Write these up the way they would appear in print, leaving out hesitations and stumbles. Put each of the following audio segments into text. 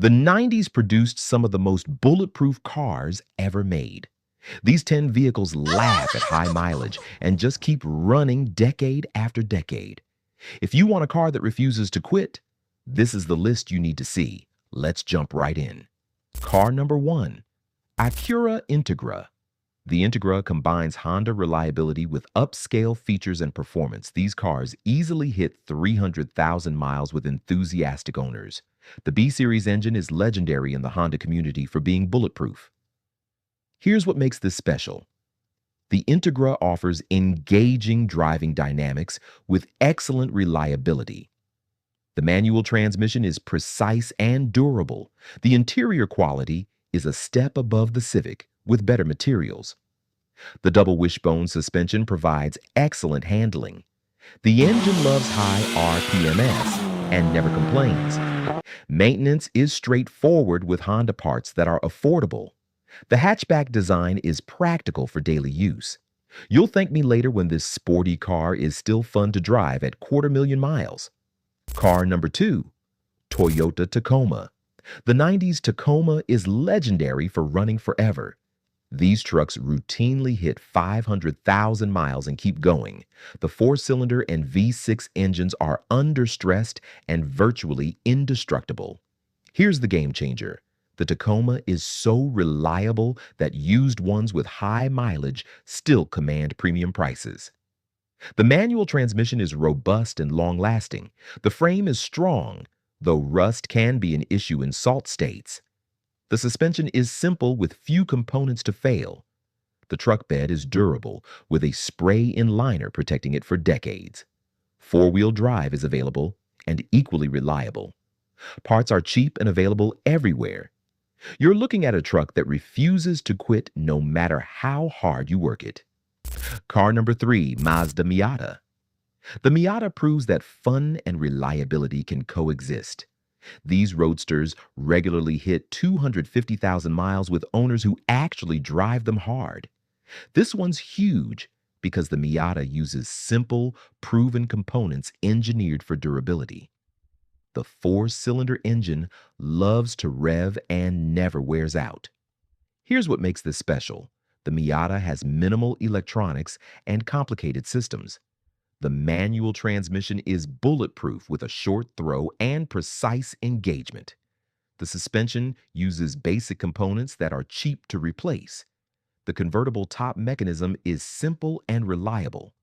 The 90s produced some of the most bulletproof cars ever made. These 10 vehicles laugh at high mileage and just keep running decade after decade. If you want a car that refuses to quit, this is the list you need to see. Let's jump right in. Car number 1, Acura Integra. The Integra combines Honda reliability with upscale features and performance. These cars easily hit 300,000 miles with enthusiastic owners. The B-Series engine is legendary in the Honda community for being bulletproof. Here's what makes this special. The Integra offers engaging driving dynamics with excellent reliability. The manual transmission is precise and durable. The interior quality is a step above the Civic with better materials. The double wishbone suspension provides excellent handling. The engine loves high RPMs and never complains. Maintenance is straightforward with Honda parts that are affordable. The hatchback design is practical for daily use. You'll thank me later when this sporty car is still fun to drive at 250,000 miles. Car number 2, Toyota Tacoma. The 90s Tacoma is legendary for running forever. These trucks routinely hit 500,000 miles and keep going. The 4-cylinder and V6 engines are understressed and virtually indestructible. Here's the game changer. The Tacoma is so reliable that used ones with high mileage still command premium prices. The manual transmission is robust and long-lasting. The frame is strong, though rust can be an issue in salt states. The suspension is simple with few components to fail. The truck bed is durable with a spray-in liner protecting it for decades. 4-wheel drive is available and equally reliable. Parts are cheap and available everywhere. You're looking at a truck that refuses to quit no matter how hard you work it. Car number 3, Mazda Miata. The Miata proves that fun and reliability can coexist. These roadsters regularly hit 250,000 miles with owners who actually drive them hard. This one's huge because the Miata uses simple, proven components engineered for durability. The 4-cylinder engine loves to rev and never wears out. Here's what makes this special. The Miata has minimal electronics and complicated systems. The manual transmission is bulletproof with a short throw and precise engagement. The suspension uses basic components that are cheap to replace. The convertible top mechanism is simple and reliable.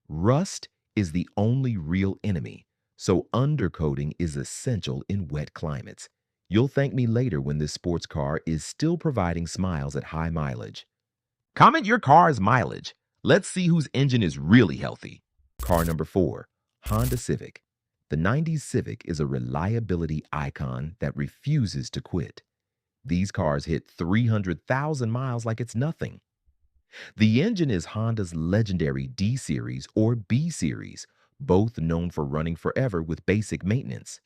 Rust is the only real enemy, so undercoating is essential in wet climates. You'll thank me later when this sports car is still providing smiles at high mileage. Comment your car's mileage. Let's see whose engine is really healthy. Car number 4, Honda Civic. The 90s Civic is a reliability icon that refuses to quit. These cars hit 300,000 miles like it's nothing. The engine is Honda's legendary D-Series or B-Series, both known for running forever with basic maintenance.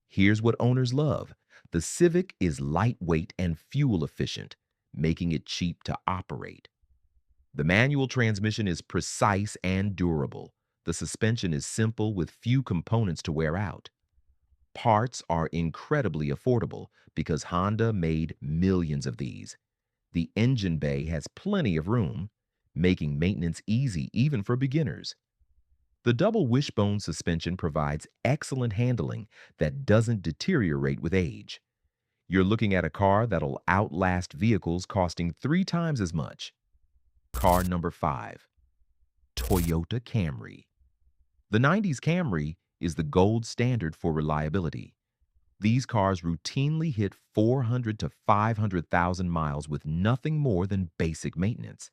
Here's what owners love. The Civic is lightweight and fuel efficient, making it cheap to operate. The manual transmission is precise and durable. The suspension is simple with few components to wear out. Parts are incredibly affordable because Honda made millions of these. The engine bay has plenty of room, making maintenance easy even for beginners. The double wishbone suspension provides excellent handling that doesn't deteriorate with age. You're looking at a car that'll outlast vehicles costing 3 times as much. Car number 5, Toyota Camry. The 90s Camry is the gold standard for reliability. These cars routinely hit 400 to 500,000 miles with nothing more than basic maintenance.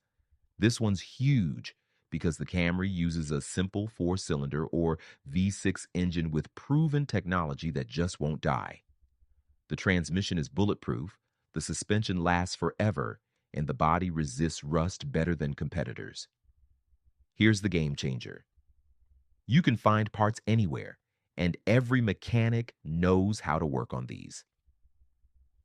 This one's huge because the Camry uses a simple 4-cylinder or V6 engine with proven technology that just won't die. The transmission is bulletproof, the suspension lasts forever, and the body resists rust better than competitors. Here's the game changer. You can find parts anywhere, and every mechanic knows how to work on these.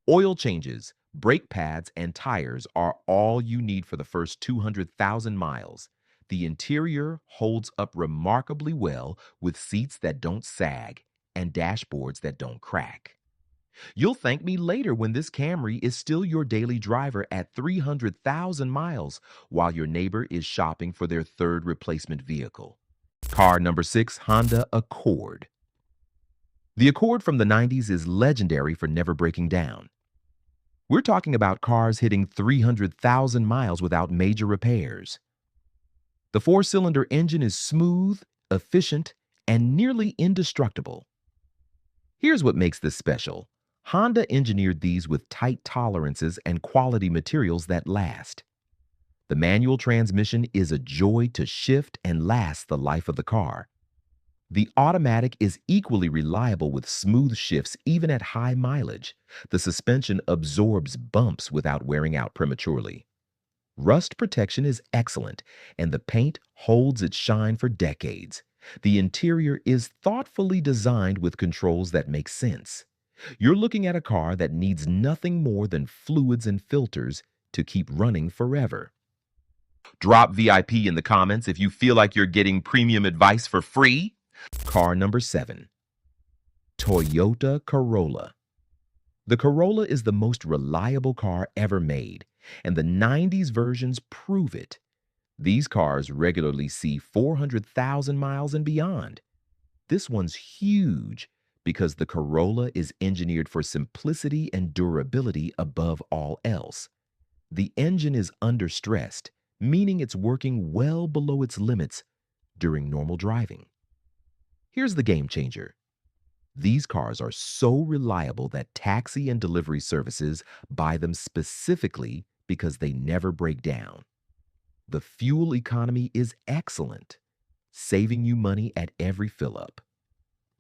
Oil changes, brake pads, and tires are all you need for the first 200,000 miles. The interior holds up remarkably well with seats that don't sag and dashboards that don't crack. You'll thank me later when this Camry is still your daily driver at 300,000 miles while your neighbor is shopping for their third replacement vehicle. Car number 6, Honda Accord. The Accord from the 90s is legendary for never breaking down. We're talking about cars hitting 300,000 miles without major repairs. The four-cylinder engine is smooth, efficient, and nearly indestructible. Here's what makes this special. Honda engineered these with tight tolerances and quality materials that last. The manual transmission is a joy to shift and lasts the life of the car. The automatic is equally reliable with smooth shifts even at high mileage. The suspension absorbs bumps without wearing out prematurely. Rust protection is excellent, and the paint holds its shine for decades. The interior is thoughtfully designed with controls that make sense. You're looking at a car that needs nothing more than fluids and filters to keep running forever. Drop VIP in the comments if you feel like you're getting premium advice for free. Car number 7, Toyota Corolla. The Corolla is the most reliable car ever made, and the 90s versions prove it. These cars regularly see 400,000 miles and beyond. This one's huge because the Corolla is engineered for simplicity and durability above all else. The engine is understressed, meaning it's working well below its limits during normal driving. Here's the game changer. These cars are so reliable that taxi and delivery services buy them specifically because they never break down. The fuel economy is excellent, saving you money at every fill-up.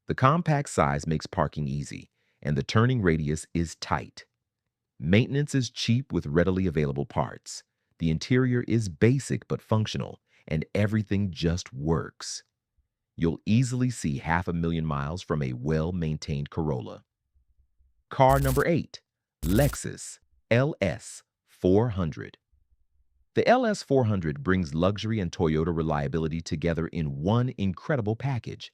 The compact size makes parking easy, and the turning radius is tight. Maintenance is cheap with readily available parts. The interior is basic but functional, and everything just works. You'll easily see 500,000 miles from a well-maintained Corolla. Car number 8, Lexus LS 400. The LS 400 brings luxury and Toyota reliability together in one incredible package.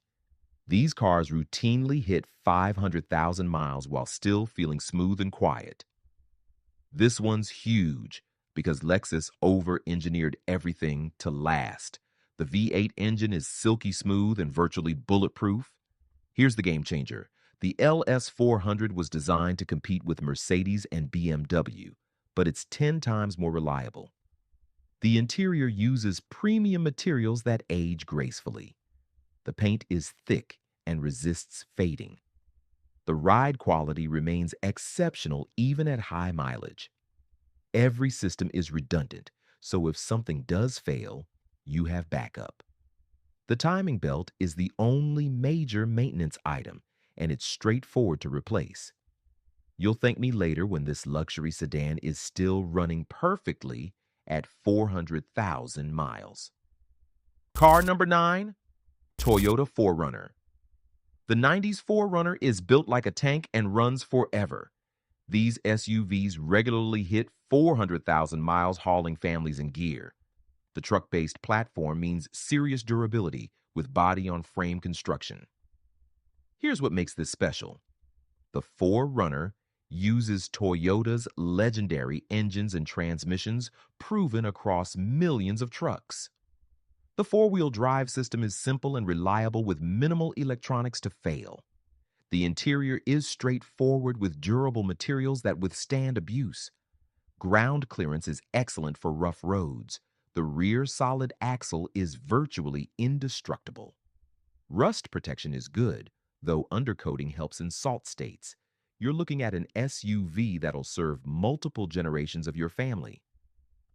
These cars routinely hit 500,000 miles while still feeling smooth and quiet. This one's huge because Lexus over-engineered everything to last. The V8 engine is silky smooth and virtually bulletproof. Here's the game changer. The LS 400 was designed to compete with Mercedes and BMW, but it's 10 times more reliable. The interior uses premium materials that age gracefully. The paint is thick and resists fading. The ride quality remains exceptional even at high mileage. Every system is redundant, so if something does fail, you have backup. The timing belt is the only major maintenance item, and it's straightforward to replace. You'll thank me later when this luxury sedan is still running perfectly at 400,000 miles. Car number 9, Toyota 4Runner. The 90s 4Runner is built like a tank and runs forever. These SUVs regularly hit 400,000 miles hauling families and gear. The truck-based platform means serious durability with body-on-frame construction. Here's what makes this special. The 4Runner uses Toyota's legendary engines and transmissions proven across millions of trucks. The four-wheel drive system is simple and reliable with minimal electronics to fail. The interior is straightforward with durable materials that withstand abuse. Ground clearance is excellent for rough roads. The rear solid axle is virtually indestructible. Rust protection is good, though undercoating helps in salt states. You're looking at an SUV that'll serve multiple generations of your family.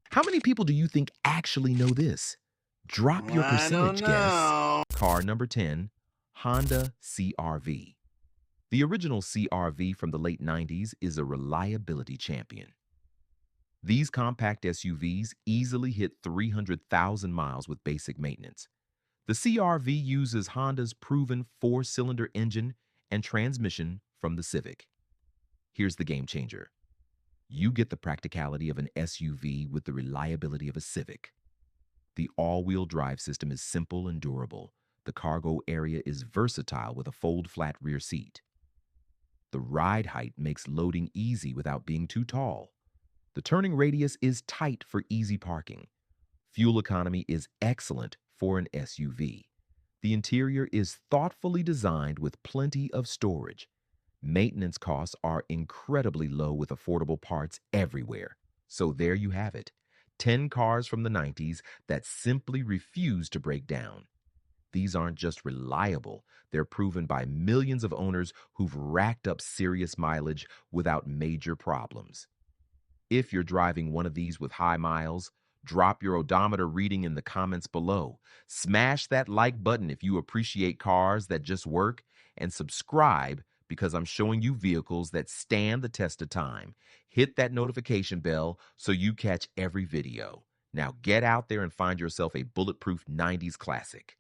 How many people do you think actually know this? Drop your percentage guess. Car number 10, Honda CR-V. The original CR-V from the late 90s is a reliability champion. These compact SUVs easily hit 300,000 miles with basic maintenance. The CR-V uses Honda's proven four-cylinder engine and transmission from the Civic. Here's the game changer. You get the practicality of an SUV with the reliability of a Civic. The all-wheel drive system is simple and durable. The cargo area is versatile with a fold-flat rear seat. The ride height makes loading easy without being too tall. The turning radius is tight for easy parking. Fuel economy is excellent for an SUV. The interior is thoughtfully designed with plenty of storage. Maintenance costs are incredibly low with affordable parts everywhere. So there you have it, 10 cars from the 90s that simply refuse to break down. These aren't just reliable, they're proven by millions of owners who've racked up serious mileage without major problems. If you're driving one of these with high miles, drop your odometer reading in the comments below. Smash that like button if you appreciate cars that just work, and subscribe because I'm showing you vehicles that stand the test of time. Hit that notification bell so you catch every video. Now get out there and find yourself a bulletproof 90s classic.